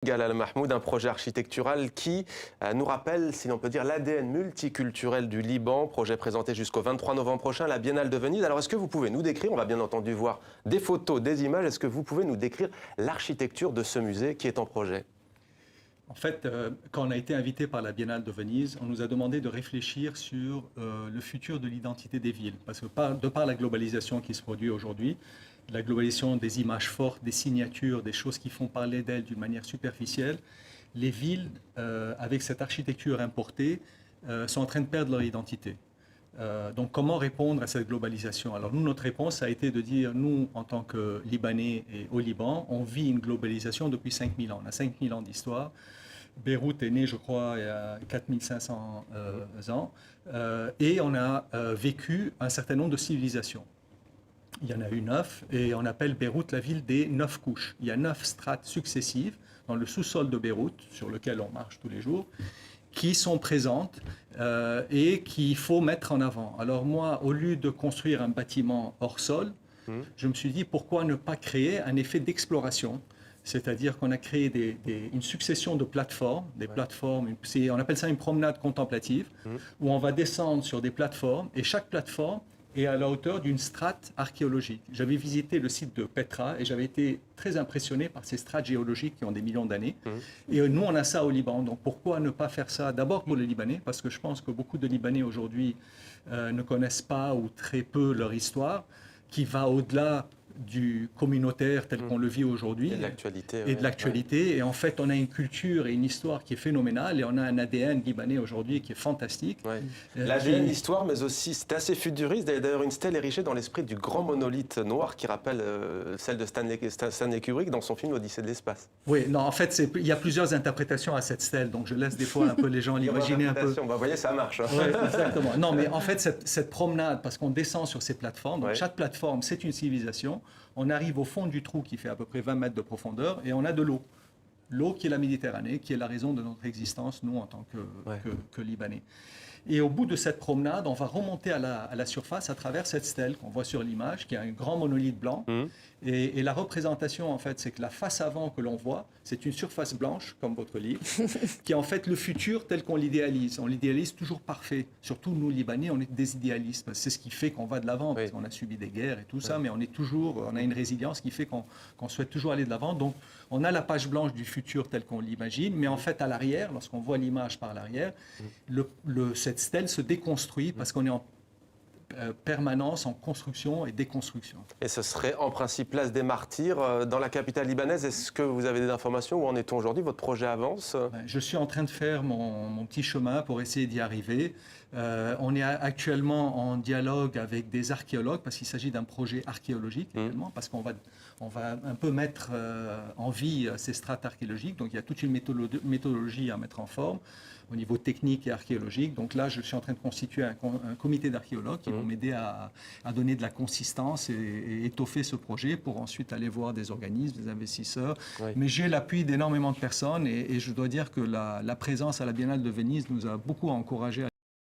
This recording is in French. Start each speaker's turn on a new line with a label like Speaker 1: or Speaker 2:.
Speaker 1: Galal Mahmoud, un projet architectural qui nous rappelle, si l'on peut dire, l'ADN multiculturel du Liban, projet présenté jusqu'au 23 novembre prochain à la Biennale de Venise. Alors, est-ce que vous pouvez nous décrire, on va bien entendu voir des photos, des images, est-ce que vous pouvez nous décrire l'architecture de ce musée qui est en projet?
Speaker 2: En fait, quand on a été invité par la Biennale de Venise, on nous a demandé de réfléchir sur le futur de l'identité des villes. Parce que de par la globalisation qui se produit aujourd'hui, la globalisation des images fortes, des signatures, des choses qui font parler d'elles d'une manière superficielle, les villes, avec cette architecture importée, sont en train de perdre leur identité. Donc, comment répondre à cette globalisation? Alors, nous, notre réponse a été de dire, nous, en tant que Libanais et au Liban, on vit une globalisation depuis 5000 ans. On a 5000 ans d'histoire. Beyrouth est né, je crois, il y a 4500 ans. Et on a vécu un certain nombre de civilisations. Il y en a eu 9, et on appelle Beyrouth la ville des 9 couches. Il y a 9 strates successives dans le sous-sol de Beyrouth, sur lequel on marche tous les jours, qui sont présentes et qu'il faut mettre en avant. Alors moi, au lieu de construire un bâtiment hors sol, je me suis dit pourquoi ne pas créer un effet d'exploration, c'est-à-dire qu'on a créé une succession de plateformes, on appelle ça une promenade contemplative, où on va descendre sur des plateformes, et chaque plateforme est à la hauteur d'une strate archéologique. J'avais visité le site de Petra et j'avais été très impressionné par ces strates géologiques qui ont des millions d'années. Et nous, on a ça au Liban. Donc pourquoi ne pas faire ça d'abord pour les Libanais? Parce que je pense que beaucoup de Libanais aujourd'hui ne connaissent pas ou très peu leur histoire, qui va au-delà du communautaire tel qu'on le vit aujourd'hui.
Speaker 1: Et de l'actualité.
Speaker 2: Et de l'actualité. Et en fait, on a une culture et une histoire qui est phénoménale, et on a un ADN libanais aujourd'hui qui est fantastique.
Speaker 1: L'ADN, l'histoire, mais aussi, c'est assez futuriste. D'ailleurs, une stèle érigée dans l'esprit du grand monolithe noir qui rappelle celle de Stanley Kubrick dans son film L'Odyssée de l'espace.
Speaker 2: Oui, non, en fait, il y a plusieurs interprétations à cette stèle, donc je laisse des fois un peu les gens l'imaginer un peu.
Speaker 1: Vous voyez, ça marche.
Speaker 2: Oui, exactement. Non, mais en fait, cette promenade, parce qu'on descend sur ces plateformes, donc chaque plateforme, c'est une civilisation. On arrive au fond du trou qui fait à peu près 20 mètres de profondeur, et on a de l'eau. L'eau qui est la Méditerranée, qui est la raison de notre existence, nous, en tant que Libanais. Et au bout de cette promenade, on va remonter à la surface à travers cette stèle qu'on voit sur l'image, qui est un grand monolithe blanc. Et la représentation, en fait, c'est que la face avant que l'on voit, c'est une surface blanche, comme votre livre, qui est en fait le futur tel qu'on l'idéalise. On l'idéalise toujours parfait. Surtout, nous, Libanais, on est des idéalistes. C'est ce qui fait qu'on va de l'avant, parce qu'on a subi des guerres et tout ça, mais on a une résilience qui fait qu'on souhaite toujours aller de l'avant. Donc, on a la page blanche du futur tel qu'on l'imagine, mais en fait, à l'arrière, lorsqu'on voit l'image par l'arrière, cette stèle se déconstruit parce qu'on est en permanence en construction et déconstruction.
Speaker 1: Et ce serait en principe place des Martyrs dans la capitale libanaise. Est-ce que vous avez des informations? Où en est-on aujourd'hui? Votre projet avance?
Speaker 2: Je suis en train de faire mon petit chemin pour essayer d'y arriver. On est actuellement en dialogue avec des archéologues parce qu'il s'agit d'un projet archéologique également, parce qu'on va un peu mettre en vie ces strates archéologiques. Donc il y a toute une méthodologie à mettre en forme au niveau technique et archéologique. Donc là, je suis en train de constituer un comité d'archéologues qui vont m'aider à donner de la consistance et étoffer ce projet pour ensuite aller voir des organismes, des investisseurs. Mais j'ai l'appui d'énormément de personnes, et je dois dire que la présence à la Biennale de Venise nous a beaucoup encouragés